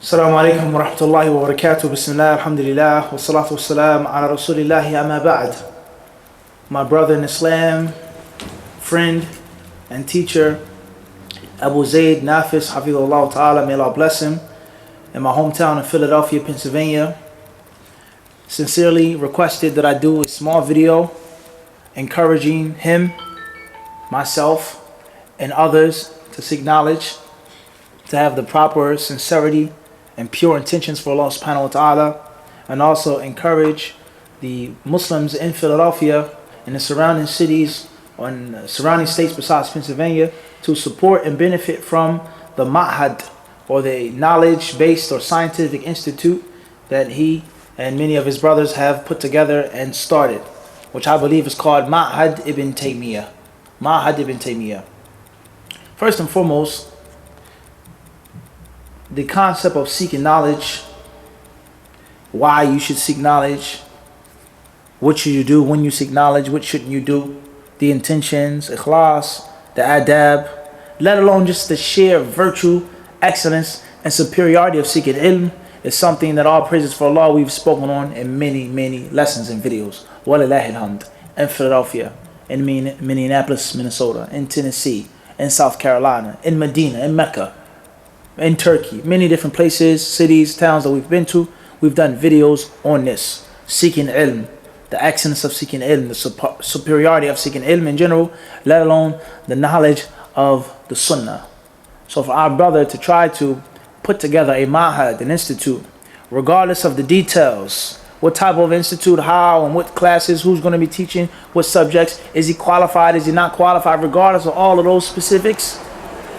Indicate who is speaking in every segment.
Speaker 1: Assalamu alaikum wa rahmatullahi wa barakatuh. Bismillah, alhamdulillah, wa salatu wa salam ala rasulillahi amma ba'd. My brother in Islam, friend and teacher, Abu Zayd Nafis, hafidhullah ta'ala, may Allah bless him, in my hometown of Philadelphia, Pennsylvania, sincerely requested that I do a small video encouraging him, myself, and others to seek knowledge, to have the proper sincerity and pure intentions for Allah subhanahu wa ta'ala, and also encourage the Muslims in Philadelphia and the surrounding cities and surrounding states besides Pennsylvania to support and benefit from the Ma'had, or the knowledge-based or scientific institute that he and many of his brothers have put together and started, which I believe is called Ma'had Ibn Taymiyyah. Ma'had Ibn Taymiyyah. First and foremost, the concept of seeking knowledge, why you should seek knowledge, what should you do when you seek knowledge, what shouldn't you do, the intentions, ikhlas, the adab, let alone just the sheer virtue, excellence, and superiority of seeking ilm is something that all praises for Allah we've spoken on in many lessons and videos. Walillahi alhamd. In Philadelphia, in Minneapolis, Minnesota, in Tennessee, in South Carolina, in Medina, in Mecca, in Turkey, many different places, cities, towns that we've been to, we've done videos on this. Seeking ilm, the excellence of seeking ilm, the superiority of seeking ilm in general, let alone the knowledge of the sunnah. So for our brother to try to put together a ma'had, an institute, regardless of the details, what type of institute, how and what classes, who's going to be teaching, what subjects, is he qualified, is he not qualified, regardless of all of those specifics,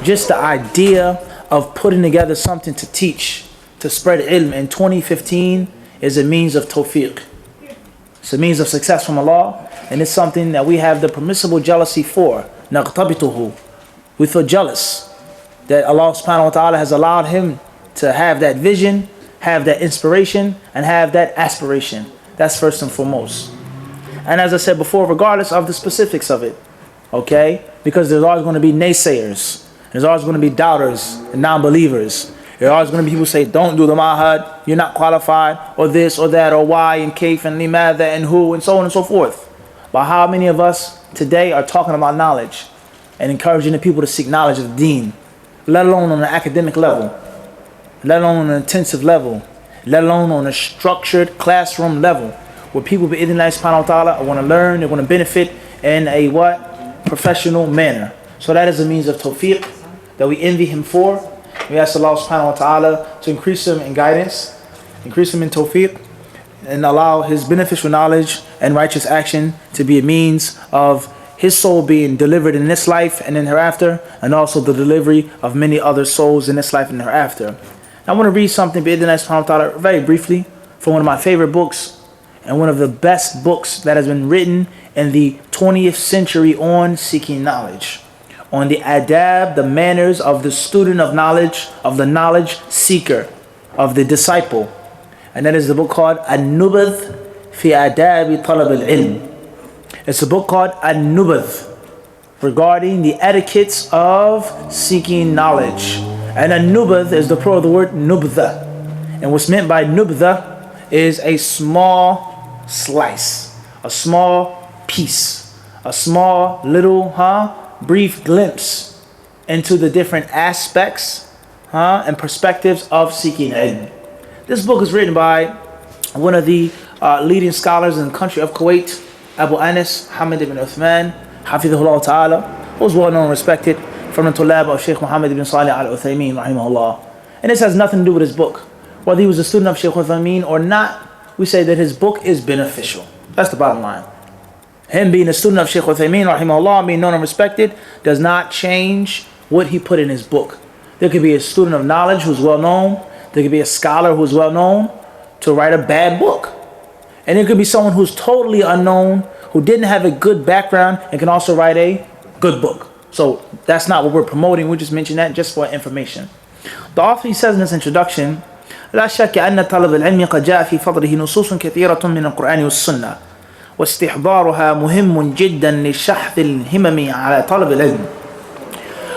Speaker 1: just the idea of putting together something to teach, to spread ilm in 2015 is a means of tawfiq. It's a means of success from Allah, and it's something that we have the permissible jealousy for. نَغْتَبِطُهُ. We feel jealous that Allah subhanahu wa ta'ala has allowed him to have that vision, have that inspiration, and have that aspiration. That's first and foremost. And as I said before, regardless of the specifics of it, okay? Because there's always going to be naysayers. There's always going to be doubters and non-believers. There's always going to be people who say, don't do the ma'had, you're not qualified, or this or that, or why, and kaif, and limadha, and who, and so on and so forth. But how many of us today are talking about knowledge and encouraging the people to seek knowledge of the deen, let alone on an academic level, let alone on an intensive level, let alone on a structured classroom level, where people, bi-idhnillahi subhanahu wa ta'ala, want to learn, they want to benefit in a what? Professional manner. So that is a means of tawfiq that we envy him for. We ask Allah subhanahu wa ta'ala to increase him in guidance, increase him in tawfiq, and allow his beneficial knowledge and righteous action to be a means of his soul being delivered in this life and in hereafter, and also the delivery of many other souls in this life and hereafter. I want to read something bi-idhnillahi subhanahu wa ta'ala very briefly from one of my favorite books and one of the best books that has been written in the 20th century on seeking knowledge, on the adab, the manners of the student of knowledge, of the knowledge seeker, of the disciple. And that is the book called An-Nubadh fi Adabi Talab al-Ilm. It's a book called An-Nubadh, regarding the etiquettes of seeking knowledge. And An-Nubadh is the plural of the word nubdha. And what's meant by nubdha is a small slice, a small piece, a small little, brief glimpse into the different aspects and perspectives of seeking ilm. This book is written by one of the leading scholars in the country of Kuwait, Abu Anas Hamad ibn Uthman, hafidhullah ta'ala, who was well known and respected from the tulab of Sheikh Muhammad ibn Salih al-Uthaymin, rahimahullah. And this has nothing to do with his book. Whether he was a student of Sheikh Uthaymin or not, we say that his book is beneficial. That's the bottom line. Him being a student of Sheikh Uthaymin, rahimahullah, being known and respected, does not change what he put in his book. There could be a student of knowledge who's well known. There could be a scholar who's well known to write a bad book. And there could be someone who's totally unknown, who didn't have a good background, and can also write a good book. So that's not what we're promoting. We just mention that just for information. The author, he says in his introduction, لا شك أن طلب العلم قد جاء في فضله نصوص كثيرة من القرآن والسنة واستحضارها مهم جدا لشحذ الهمم على طلب العلم.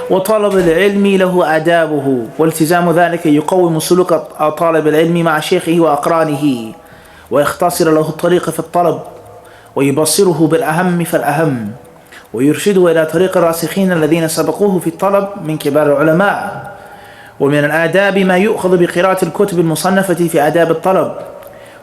Speaker 1: وطلب العلم له آدابه والتزام ذلك يقوم سلوك طالب العلم مع شيخه وأقرانه ويختصر له الطريق في الطلب ويبصره بالأهم فالأهم ويرشده إلى طريق الراسخين الذين سبقوه في الطلب من كبار العلماء. ومن الآداب ما يؤخذ بقراءة الكتب المصنفة في آداب الطلب،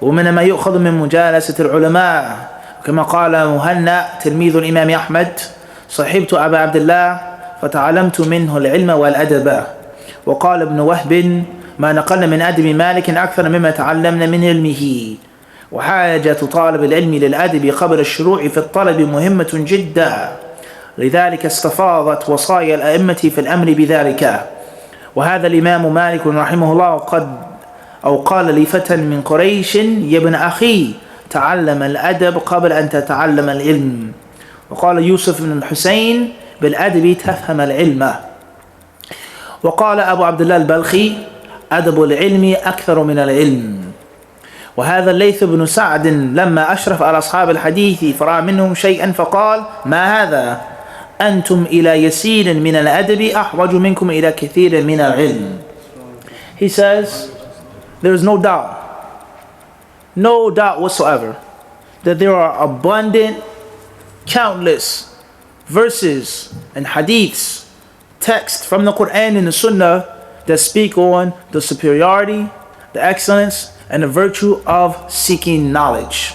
Speaker 1: ومن ما يؤخذ من مجالسة العلماء، كما قال مهنا تلميذ الإمام أحمد: صحبت أبا عبد الله فتعلمت منه العلم والأدب. وقال ابن وهب: ما نقلنا من أدب مالك أكثر مما تعلمنا من علمه. وحاجة طالب العلم للأدب قبل الشروع في الطلب مهمة جدا، لذلك استفاضت وصايا الأئمة في الأمر بذلك. وهذا الإمام مالك رحمه الله قال لفتى من قريش: يا ابن أخي تعلم الأدب قبل أن تتعلم العلم. وقال يوسف بن الحسين: بالأدب تفهم العلم. وقال أبو عبد الله البلخي: أدب العلم أكثر من العلم. وهذا الليث بن سعد لما أشرف على أصحاب الحديث فرأى منهم شيئا فقال: ما هذا؟ أنتم إلى يسير من الأدب أحوج منكم إلى كثير من العلم. He says, there is no doubt whatsoever that there are abundant, countless verses and hadiths, texts from the Quran and the Sunnah that speak on the superiority, the excellence, and the virtue of seeking knowledge.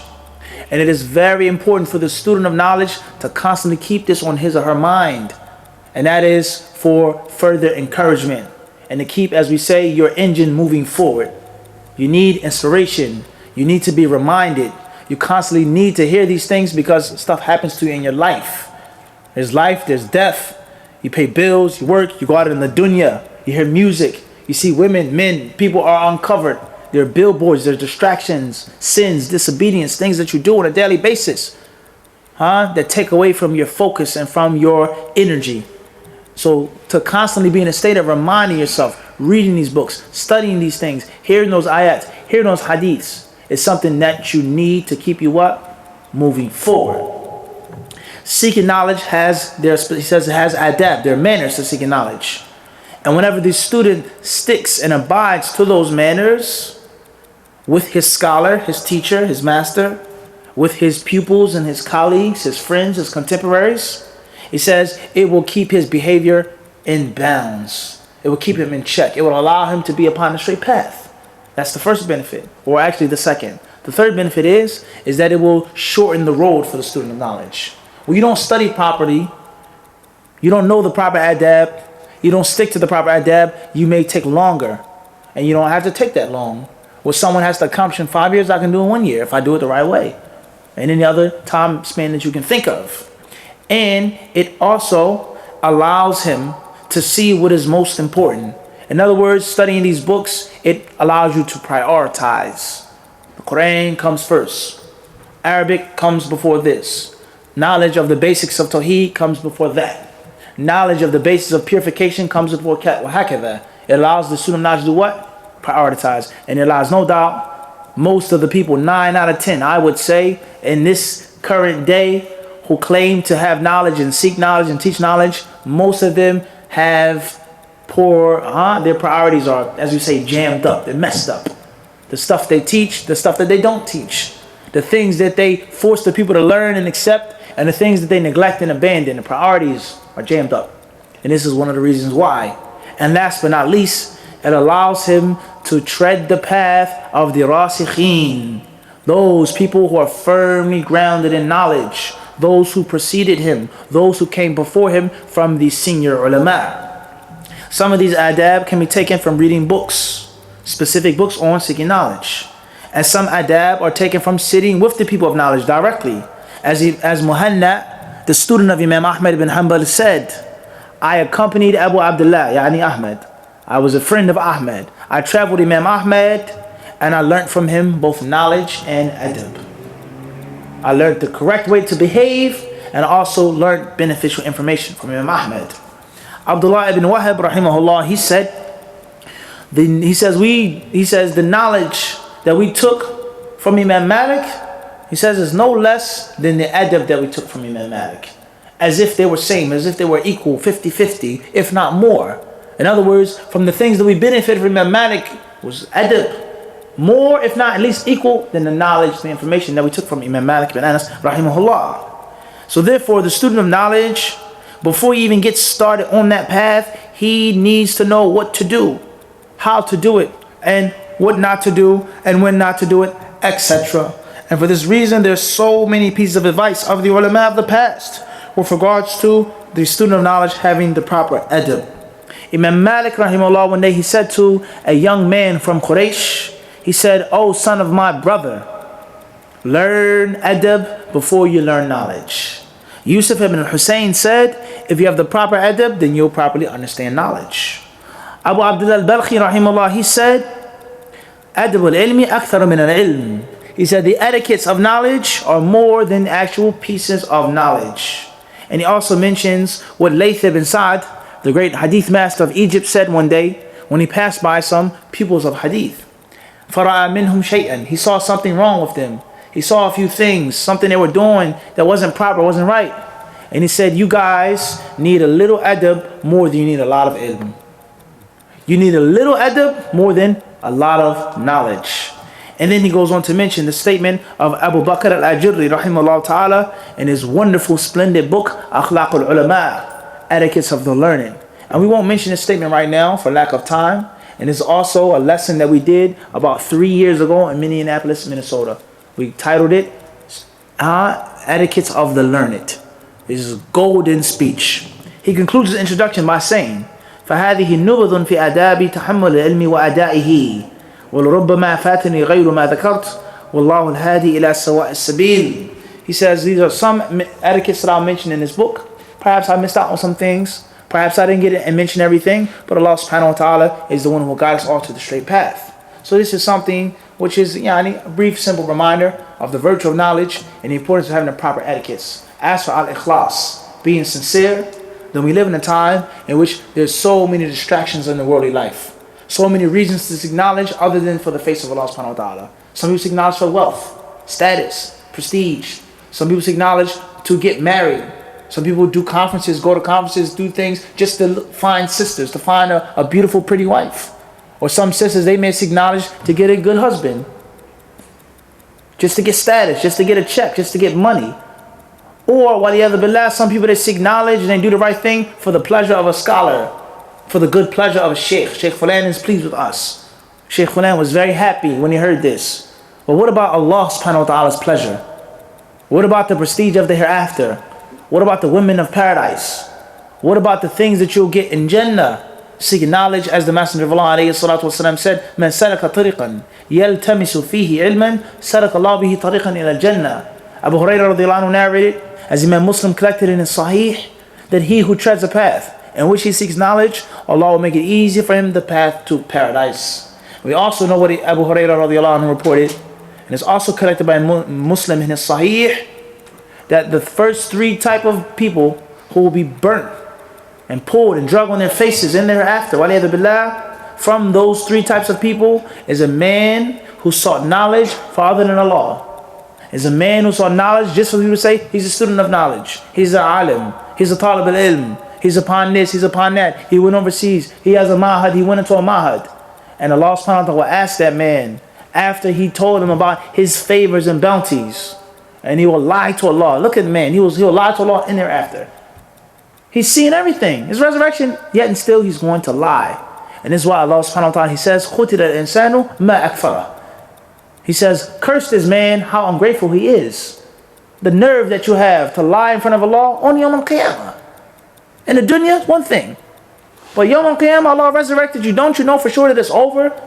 Speaker 1: And it is very important for the student of knowledge to constantly keep this on his or her mind. And that is for further encouragement and to keep, as we say, your engine moving forward. You need inspiration. You need to be reminded. You constantly need to hear these things because stuff happens to you in your life. There's life, there's death. You pay bills, you work, you go out in the dunya, you hear music, you see women, men, people are uncovered. There are billboards, there are distractions, sins, disobedience, things that you do on a daily basis, that take away from your focus and from your energy. So to constantly be in a state of reminding yourself, reading these books, studying these things, hearing those ayats, hearing those hadiths, is something that you need to keep you up, moving forward. Seeking knowledge he says it has adab, there are manners to seeking knowledge. And whenever the student sticks and abides to those manners, with his scholar, his teacher, his master, with his pupils and his colleagues, his friends, his contemporaries, he says it will keep his behavior in bounds. It will keep him in check. It will allow him to be upon the straight path. That's the first benefit, or actually the second. The third benefit is that it will shorten the road for the student of knowledge. When you don't study properly, you don't know the proper adab, you don't stick to the proper adab, you may take longer. And you don't have to take that long. What someone has to accomplish in 5 years, I can do in 1 year if I do it the right way. And any other time span that you can think of. And it also allows him to see what is most important. In other words, studying these books, it allows you to prioritize. The Quran comes first. Arabic comes before this. Knowledge of the basics of Tawheed comes before that. Knowledge of the basis of purification comes before hakadha. It allows the student of knowledge to do what? Prioritize. And it allows, no doubt, most of the people, 9 out of 10, I would say, in this current day, who claim to have knowledge and seek knowledge and teach knowledge, most of them have their priorities are, as we say, jammed up. They're messed up. The stuff they teach, the stuff that they don't teach, the things that they force the people to learn and accept, and the things that they neglect and abandon, the priorities are jammed up. And this is one of the reasons why. And last but not least, it allows him to tread the path of the rasikhin, those people who are firmly grounded in knowledge, those who preceded him, those who came before him from the senior ulama. Some of these adab can be taken from reading books, specific books on seeking knowledge. And some adab are taken from sitting with the people of knowledge directly. As Muhanna, the student of Imam Ahmad ibn Hanbal, said, I accompanied Abu Abdullah, yani Ahmad. I was a friend of Ahmad. I traveled with Imam Ahmad and I learned from him both knowledge and adab. I learned the correct way to behave and also learned beneficial information from Imam Ahmad. Abdullah ibn Wahab, rahimahullah, he says the knowledge that we took from Imam Malik, he says, is no less than the adab that we took from Imam Malik. as if they were same, as if they were equal, 50-50, if not more. In other words, from the things that we benefit from Imam Malik was adab, more, if not at least equal, than the knowledge, the information that we took from Imam Malik ibn Anas, rahimahullah. So therefore, the student of knowledge, before he even gets started on that path, he needs to know what to do, how to do it, and what not to do, and when not to do it, etc. And for this reason, there's so many pieces of advice of the ulama of the past with regards to the student of knowledge having the proper adab. Imam Malik rahimahullah, one day he said to a young man from Quraysh, he said, "Oh son of my brother, learn adab before you learn knowledge." Yusuf ibn Hussein said, if you have the proper adab, then you'll properly understand knowledge. Abu Abdullah al-Balkhi rahimahullah, he said, "Adab al-ilmi akthar min al-ilm." He said the etiquettes of knowledge are more than actual pieces of knowledge. And he also mentions what Layth ibn Sa'd, the great hadith master of Egypt, said one day when he passed by some pupils of hadith. فَرَأَى مِنْهُمْ شَيْئًا. He saw something wrong with them. He saw a few things, something they were doing that wasn't proper, wasn't right. And he said, you guys need a little adab more than you need a lot of ilm. You need a little adab more than a lot of knowledge. And then he goes on to mention the statement of Abu Bakr al-Ajurri rahimahullah ta'ala in his wonderful, splendid book, Akhlaq al-Ulama, Etiquettes of the Learned. And we won't mention this statement right now for lack of time. And it's also a lesson that we did about 3 years ago in Minneapolis, Minnesota. We titled it, Etiquettes of the Learned. This is golden speech. He concludes his introduction by saying, فَهَذِهِ نُبَذٌ فِي آدَابِ تَحَمُّلِ الْعِلْمِ وَأَدَائِهِ وَلُرُبَّمَا فَاتَنِي غَيْرُ مَا ذَكَرْتُ وَاللَّهُ الْهَادِي إِلَى سَوَاءِ السَّبِيلِ. He says these are some etiquettes that I'll mention in this book. Perhaps I missed out on some things. Perhaps I didn't get it and mention everything. But Allah subhanahu wa ta'ala is the one who will guide us all to the straight path. So this is something which is a brief, simple reminder of the virtue of knowledge and the importance of having the proper etiquettes. As for al-ikhlas, being sincere, then we live in a time in which there's so many distractions in the worldly life. So many reasons to seek knowledge other than for the face of Allah subhanahu wa ta'ala. Some people seek knowledge for wealth, status, prestige. Some people seek knowledge to get married. Some people do conferences, go to conferences, do things just to find sisters, to find a beautiful, pretty wife. Or some sisters, they may seek knowledge to get a good husband. Just to get status, just to get a check, just to get money. Or, waliyadhu billah, some people they seek knowledge and they do the right thing for the pleasure of a scholar, for the good pleasure of a sheikh. Sheikh Fulan is pleased with us. Sheikh Fulan was very happy when he heard this. But what about Allah subhanahu wa ta'ala's pleasure? What about the prestige of the hereafter? What about the women of paradise? What about the things that you'll get in Jannah? Seeking knowledge, as the Messenger of Allah alayhi salatu wasalam said, "Man salaka tariqan yaltamisu fihi ilman, salaka Allah bihi tariqan ila Jannah." Abu Hurairah radiyallahu anhu narrated, as Imam Muslim collected in his Sahih, that he who treads a path in which he seeks knowledge, Allah will make it easier for him the path to paradise. We also know what Abu Hurairah radiyallahu anhu reported, and it's also collected by Muslim in his Sahih, that the first 3 type of people who will be burnt and pulled and drug on their faces in thereafter, waliyadhu billah, from those 3 types of people is a man who sought knowledge for other than Allah. Is a man who sought knowledge just for people to say he's a student of knowledge, he's an alim, he's a talib al-ilm, he's upon this, he's upon that, he went overseas, he has a mahad, he went into a mahad. And Allah subhanahu wa ta'ala will ask that man after he told him about his favors and bounties, and he will lie to Allah. Look at the man, he'll lie to Allah in thereafter. He's seeing everything, his resurrection, yet and still he's going to lie. And this is why Allah subhanahu wa ta'ala, he says, قُتِلَ الْإِنسَانُ مَا أَكْفَرَهُ. He says, cursed is man, how ungrateful he is. The nerve that you have to lie in front of Allah on Yawm al-Qiyamah. In the dunya, one thing. But Yawm al-Qiyamah, Allah resurrected you. Don't you know for sure that it's over?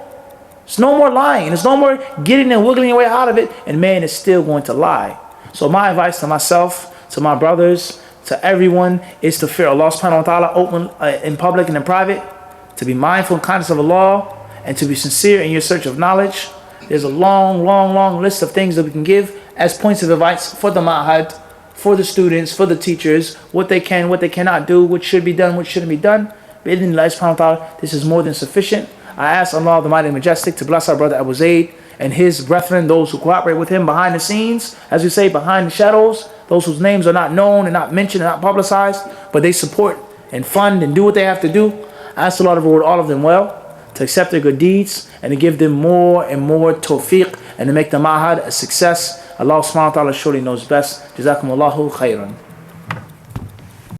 Speaker 1: It's no more lying. It's no more getting and wiggling your way out of it. And man is still going to lie. So my advice to myself, to my brothers, to everyone is to fear Allah subhanahu wa ta'ala open in public and in private. To be mindful and conscious of Allah. And to be sincere in your search of knowledge. There's a long list of things that we can give as points of advice for the ma'had, for the students, for the teachers, what they can, what they cannot do, what should be done, what shouldn't be done. Bi-idhnillah subhanahu wa ta'ala, this is more than sufficient. I ask Allah the Mighty and Majestic to bless our brother Abu Zayd and his brethren, those who cooperate with him behind the scenes, as we say, behind the shadows. those whose names are not known and not mentioned and not publicized, but they support and fund and do what they have to do. I ask Allah to reward all of them well, to accept their good deeds, and to give them more and more tawfiq, and to make the ma'had a success. Allah subhanahu wa ta'ala surely knows best. Jazakumullahu khairan.